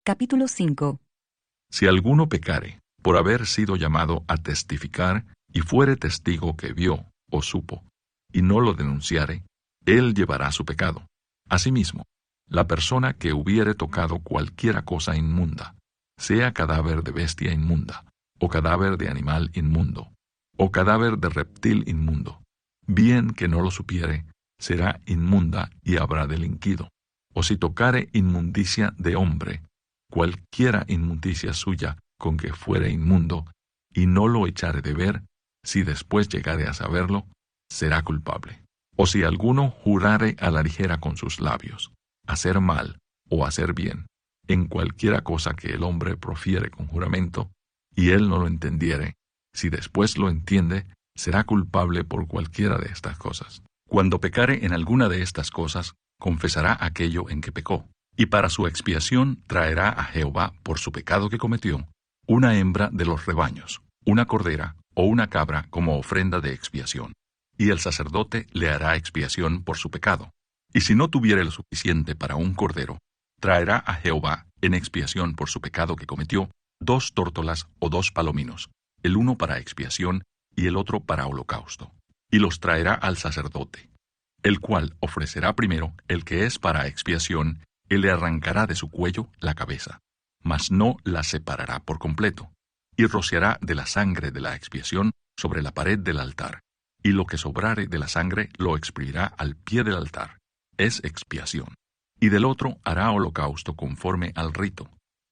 Capítulo 5. Si alguno pecare por haber sido llamado a testificar y fuere testigo que vio o supo, y no lo denunciare, él llevará su pecado. Asimismo, la persona que hubiere tocado cualquiera cosa inmunda, sea cadáver de bestia inmunda, o cadáver de animal inmundo, o cadáver de reptil inmundo, bien que no lo supiere, será inmunda y habrá delinquido. O si tocare inmundicia de hombre, cualquiera inmundicia suya con que fuere inmundo, y no lo echare de ver, si después llegare a saberlo, será culpable. O si alguno jurare a la ligera con sus labios, hacer mal o hacer bien, en cualquiera cosa que el hombre profiere con juramento, y él no lo entendiere, si después lo entiende, será culpable por cualquiera de estas cosas. Cuando pecare en alguna de estas cosas, confesará aquello en que pecó, y para su expiación traerá a Jehová por su pecado que cometió, una hembra de los rebaños, una cordera o una cabra como ofrenda de expiación. Y el sacerdote le hará expiación por su pecado. Y si no tuviere lo suficiente para un cordero, traerá a Jehová en expiación por su pecado que cometió 2 tórtolas o 2 palominos, el uno para expiación y el otro para holocausto. Y los traerá al sacerdote, el cual ofrecerá primero el que es para expiación, y le arrancará de su cuello la cabeza, mas no la separará por completo, y rociará de la sangre de la expiación sobre la pared del altar, y lo que sobrare de la sangre lo expirá al pie del altar, es expiación. Y del otro hará holocausto conforme al rito.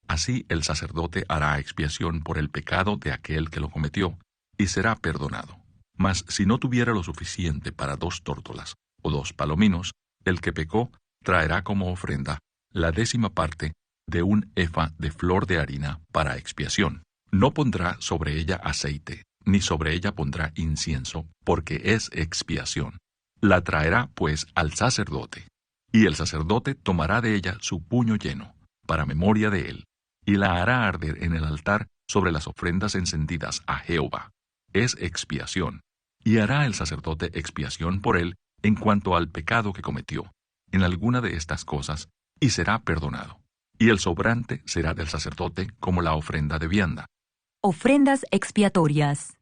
Así el sacerdote hará expiación por el pecado de aquel que lo cometió, y será perdonado. Mas si no tuviera lo suficiente para 2 tórtolas o 2 palominos, el que pecó traerá como ofrenda la 10ª parte de un efa de flor de harina para expiación. No pondrá sobre ella aceite, ni sobre ella pondrá incienso, porque es expiación. La traerá, pues, al sacerdote, y el sacerdote tomará de ella su puño lleno, para memoria de él, y la hará arder en el altar sobre las ofrendas encendidas a Jehová. Es expiación. Y hará el sacerdote expiación por él en cuanto al pecado que cometió, en alguna de estas cosas, y será perdonado. Y el sobrante será del sacerdote como la ofrenda de vianda. Ofrendas expiatorias.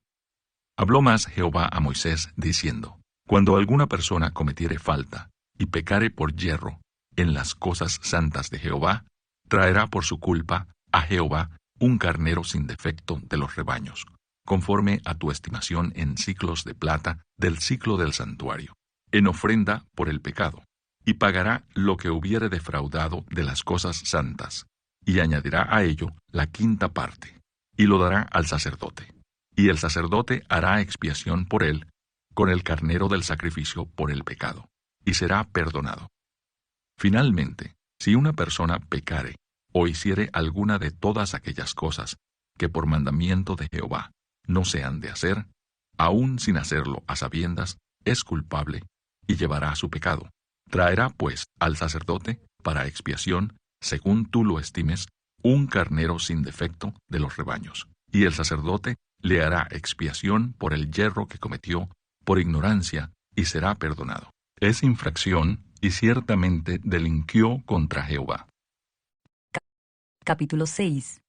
Habló más Jehová a Moisés, diciendo: Cuando alguna persona cometiere falta, y pecare por yerro, en las cosas santas de Jehová, traerá por su culpa a Jehová un carnero sin defecto de los rebaños, conforme a tu estimación en siclos de plata del siclo del santuario, en ofrenda por el pecado, y pagará lo que hubiere defraudado de las cosas santas, y añadirá a ello la 5ª parte, y lo dará al sacerdote. Y el sacerdote hará expiación por él con el carnero del sacrificio por el pecado, y será perdonado. Finalmente, si una persona pecare o hiciere alguna de todas aquellas cosas que por mandamiento de Jehová no se han de hacer, aun sin hacerlo a sabiendas, es culpable y llevará su pecado. Traerá, pues, al sacerdote, para expiación, según tú lo estimes, un carnero sin defecto de los rebaños, y el sacerdote le hará expiación por el yerro que cometió por ignorancia, y será perdonado. Es infracción, y ciertamente delinquió contra Jehová. Capítulo 6.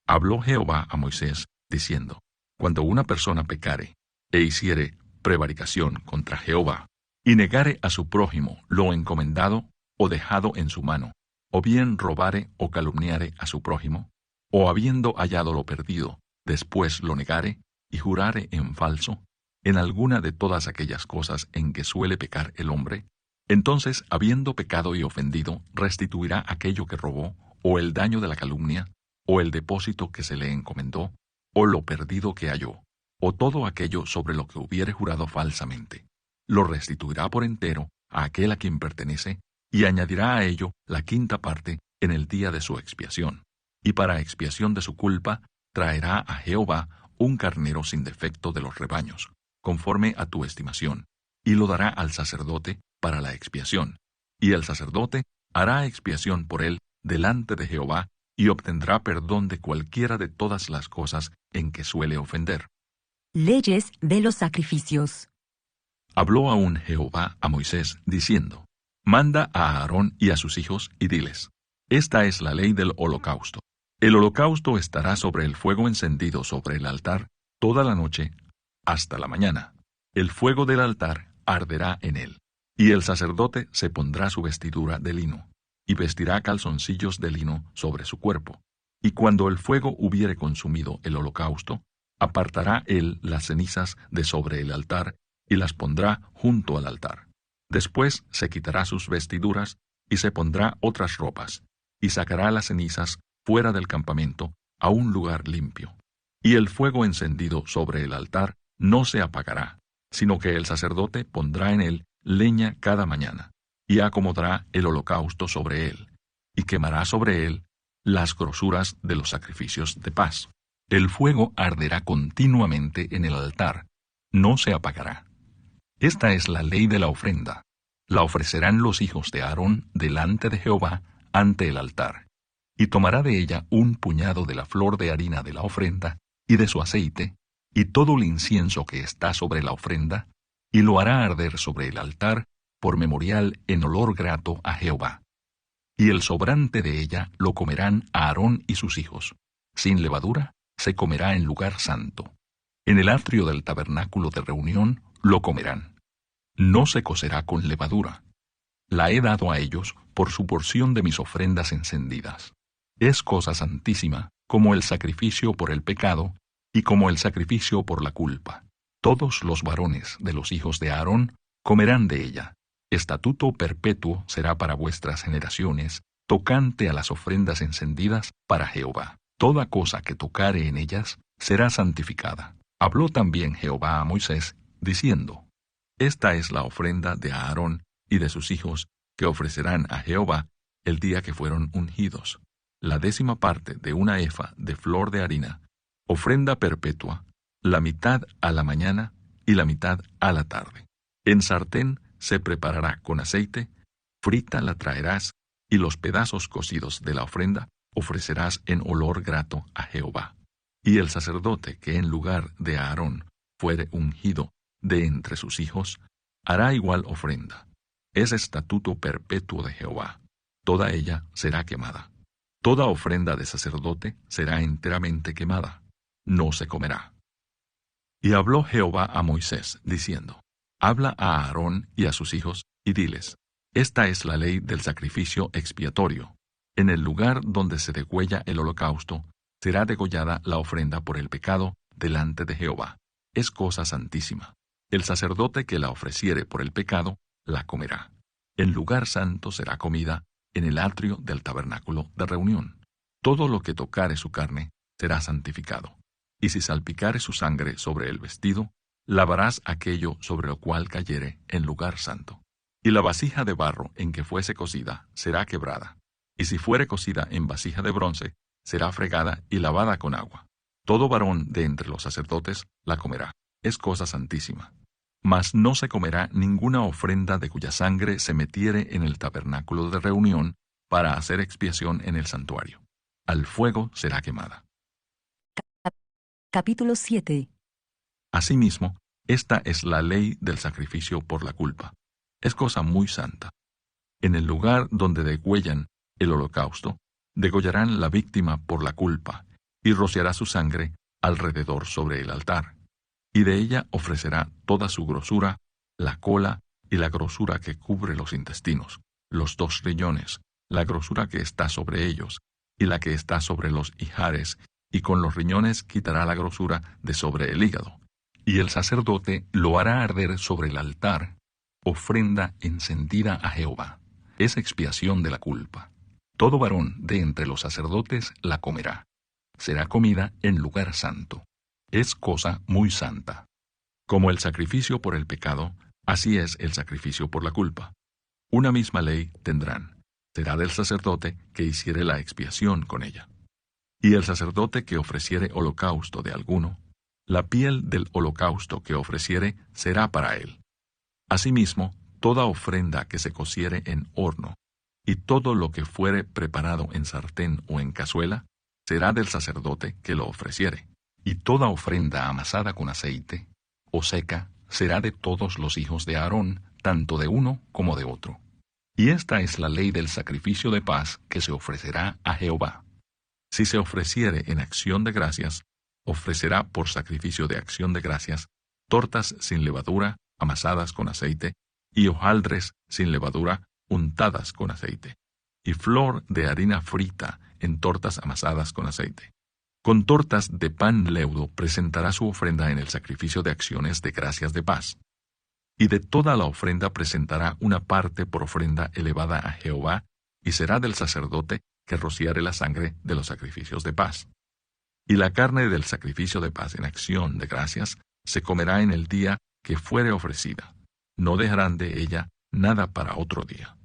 Habló Jehová a Moisés, diciendo: Cuando una persona pecare, e hiciere prevaricación contra Jehová, y negare a su prójimo lo encomendado o dejado en su mano, o bien robare o calumniare a su prójimo, o habiendo hallado lo perdido, después lo negare, y jurare en falso, en alguna de todas aquellas cosas en que suele pecar el hombre, entonces, habiendo pecado y ofendido, restituirá aquello que robó, o el daño de la calumnia, o el depósito que se le encomendó, o lo perdido que halló, o todo aquello sobre lo que hubiere jurado falsamente. Lo restituirá por entero a aquel a quien pertenece, y añadirá a ello la 5ª parte en el día de su expiación. Y para expiación de su culpa, traerá a Jehová un carnero sin defecto de los rebaños, conforme a tu estimación, y lo dará al sacerdote para la expiación. Y el sacerdote hará expiación por él delante de Jehová, y obtendrá perdón de cualquiera de todas las cosas en que suele ofender. Leyes de los sacrificios. Habló aún Jehová a Moisés, diciendo: Manda a Aarón y a sus hijos, y diles: Esta es la ley del holocausto. El holocausto estará sobre el fuego encendido sobre el altar toda la noche hasta la mañana. El fuego del altar arderá en él. Y el sacerdote se pondrá su vestidura de lino, y vestirá calzoncillos de lino sobre su cuerpo. Y cuando el fuego hubiere consumido el holocausto, apartará él las cenizas de sobre el altar, y las pondrá junto al altar. Después se quitará sus vestiduras, y se pondrá otras ropas, y sacará las cenizas fuera del campamento, a un lugar limpio. Y el fuego encendido sobre el altar no se apagará, sino que el sacerdote pondrá en él leña cada mañana, y acomodará el holocausto sobre él, y quemará sobre él las grosuras de los sacrificios de paz. El fuego arderá continuamente en el altar, no se apagará. Esta es la ley de la ofrenda. La ofrecerán los hijos de Aarón delante de Jehová ante el altar, y tomará de ella un puñado de la flor de harina de la ofrenda y de su aceite, y todo el incienso que está sobre la ofrenda, y lo hará arder sobre el altar por memorial en olor grato a Jehová. Y el sobrante de ella lo comerán Aarón y sus hijos. Sin levadura se comerá en lugar santo. En el atrio del tabernáculo de reunión lo comerán. No se cocerá con levadura. La he dado a ellos por su porción de mis ofrendas encendidas. Es cosa santísima, como el sacrificio por el pecado y como el sacrificio por la culpa. Todos los varones de los hijos de Aarón comerán de ella. Estatuto perpetuo será para vuestras generaciones, tocante a las ofrendas encendidas para Jehová. Toda cosa que tocare en ellas será santificada. Habló también Jehová a Moisés, diciendo: Esta es la ofrenda de Aarón y de sus hijos que ofrecerán a Jehová el día que fueron ungidos. La 10ª parte de una efa de flor de harina, ofrenda perpetua, la mitad a la mañana y la mitad a la tarde. En sartén se preparará con aceite, frita la traerás, y los pedazos cocidos de la ofrenda ofrecerás en olor grato a Jehová. Y el sacerdote que en lugar de Aarón fuere ungido de entre sus hijos, hará igual ofrenda. Es estatuto perpetuo de Jehová. Toda ella será quemada. Toda ofrenda de sacerdote será enteramente quemada. No se comerá. Y habló Jehová a Moisés, diciendo: Habla a Aarón y a sus hijos, y diles: Esta es la ley del sacrificio expiatorio. En el lugar donde se degüella el holocausto, será degollada la ofrenda por el pecado delante de Jehová. Es cosa santísima. El sacerdote que la ofreciere por el pecado, la comerá. En lugar santo será comida, en el atrio del tabernáculo de reunión. Todo lo que tocare su carne será santificado. Y si salpicare su sangre sobre el vestido, lavarás aquello sobre lo cual cayere en lugar santo. Y la vasija de barro en que fuese cocida será quebrada. Y si fuere cocida en vasija de bronce, será fregada y lavada con agua. Todo varón de entre los sacerdotes la comerá. Es cosa santísima. Mas no se comerá ninguna ofrenda de cuya sangre se metiere en el tabernáculo de reunión para hacer expiación en el santuario. Al fuego será quemada. Capítulo 7. Asimismo, esta es la ley del sacrificio por la culpa. Es cosa muy santa. En el lugar donde degüellan el holocausto, degollarán la víctima por la culpa, y rociará su sangre alrededor sobre el altar. Y de ella ofrecerá toda su grosura, la cola y la grosura que cubre los intestinos, los 2 riñones, la grosura que está sobre ellos, y la que está sobre los ijares, y con los riñones quitará la grosura de sobre el hígado. Y el sacerdote lo hará arder sobre el altar, ofrenda encendida a Jehová. Es expiación de la culpa. Todo varón de entre los sacerdotes la comerá. Será comida en lugar santo. Es cosa muy santa. Como el sacrificio por el pecado, así es el sacrificio por la culpa. Una misma ley tendrán. Será del sacerdote que hiciere la expiación con ella. Y el sacerdote que ofreciere holocausto de alguno, la piel del holocausto que ofreciere será para él. Asimismo, toda ofrenda que se cociere en horno, y todo lo que fuere preparado en sartén o en cazuela, será del sacerdote que lo ofreciere. Y toda ofrenda amasada con aceite, o seca, será de todos los hijos de Aarón, tanto de uno como de otro. Y esta es la ley del sacrificio de paz que se ofrecerá a Jehová. Si se ofreciere en acción de gracias, ofrecerá por sacrificio de acción de gracias tortas sin levadura, amasadas con aceite, y hojaldres sin levadura, untadas con aceite, y flor de harina frita en tortas amasadas con aceite. Con tortas de pan leudo presentará su ofrenda en el sacrificio de acciones de gracias de paz. Y de toda la ofrenda presentará una parte por ofrenda elevada a Jehová, y será del sacerdote que rociare la sangre de los sacrificios de paz. Y la carne del sacrificio de paz en acción de gracias se comerá en el día que fuere ofrecida. No dejarán de ella nada para otro día.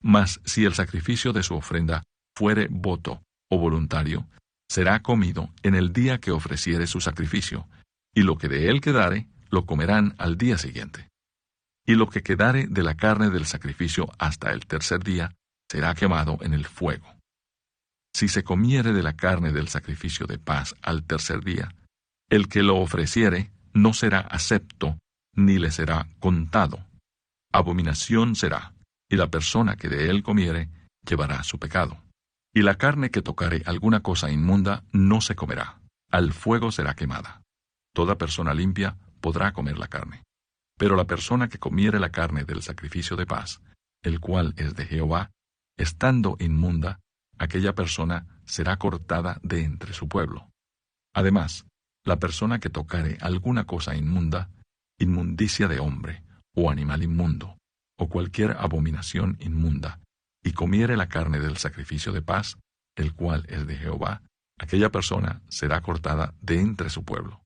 Mas si el sacrificio de su ofrenda fuere voto o voluntario, será comido en el día que ofreciere su sacrificio, y lo que de él quedare, lo comerán al día siguiente. Y lo que quedare de la carne del sacrificio hasta el tercer día, será quemado en el fuego. Si se comiere de la carne del sacrificio de paz al tercer día, el que lo ofreciere no será acepto, ni le será contado. Abominación será, y la persona que de él comiere llevará su pecado. Y la carne que tocare alguna cosa inmunda no se comerá, al fuego será quemada. Toda persona limpia podrá comer la carne. Pero la persona que comiere la carne del sacrificio de paz, el cual es de Jehová, estando inmunda, aquella persona será cortada de entre su pueblo. Además, la persona que tocare alguna cosa inmunda, inmundicia de hombre, o animal inmundo, o cualquier abominación inmunda, y comiere la carne del sacrificio de paz, el cual es de Jehová, aquella persona será cortada de entre su pueblo.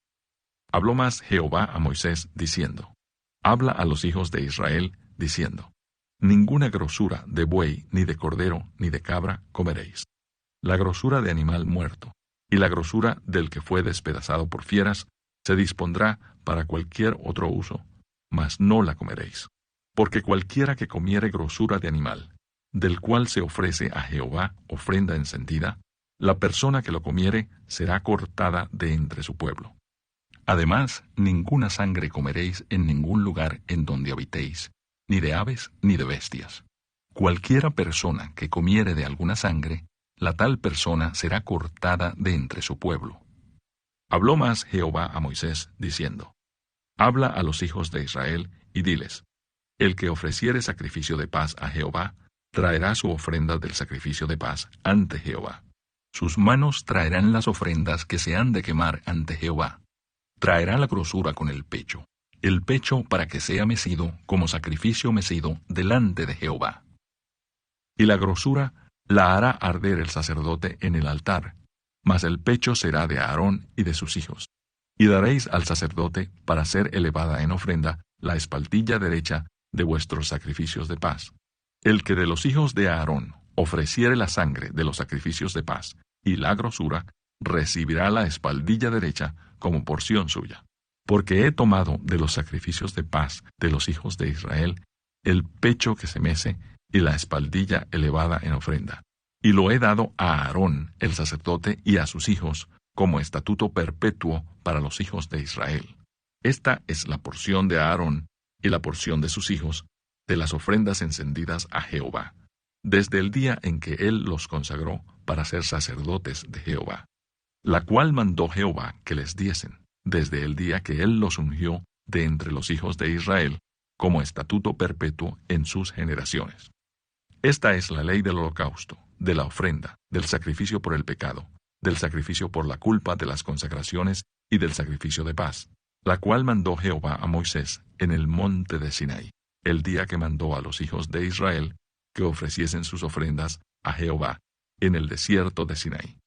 Habló más Jehová a Moisés, diciendo, Habla a los hijos de Israel, diciendo, Ninguna grosura de buey, ni de cordero, ni de cabra comeréis. La grosura de animal muerto, y la grosura del que fue despedazado por fieras, se dispondrá para cualquier otro uso, mas no la comeréis. Porque cualquiera que comiere grosura de animal, del cual se ofrece a Jehová ofrenda encendida, la persona que lo comiere será cortada de entre su pueblo. Además, ninguna sangre comeréis en ningún lugar en donde habitéis, ni de aves ni de bestias. Cualquiera persona que comiere de alguna sangre, la tal persona será cortada de entre su pueblo. Habló más Jehová a Moisés, diciendo, Habla a los hijos de Israel, y diles, El que ofreciere sacrificio de paz a Jehová, traerá su ofrenda del sacrificio de paz ante Jehová. Sus manos traerán las ofrendas que se han de quemar ante Jehová. Traerá la grosura con el pecho para que sea mecido como sacrificio mecido delante de Jehová. Y la grosura la hará arder el sacerdote en el altar, mas el pecho será de Aarón y de sus hijos. Y daréis al sacerdote para ser elevada en ofrenda la espaldilla derecha de vuestros sacrificios de paz. El que de los hijos de Aarón ofreciere la sangre de los sacrificios de paz y la grosura, recibirá la espaldilla derecha como porción suya. Porque he tomado de los sacrificios de paz de los hijos de Israel el pecho que se mece y la espaldilla elevada en ofrenda, y lo he dado a Aarón el sacerdote y a sus hijos como estatuto perpetuo para los hijos de Israel. Esta es la porción de Aarón y la porción de sus hijos de las ofrendas encendidas a Jehová, desde el día en que él los consagró para ser sacerdotes de Jehová, la cual mandó Jehová que les diesen, desde el día que él los ungió de entre los hijos de Israel, como estatuto perpetuo en sus generaciones. Esta es la ley del holocausto, de la ofrenda, del sacrificio por el pecado, del sacrificio por la culpa, de las consagraciones y del sacrificio de paz, la cual mandó Jehová a Moisés en el monte de Sinaí, el día que mandó a los hijos de Israel que ofreciesen sus ofrendas a Jehová en el desierto de Sinaí.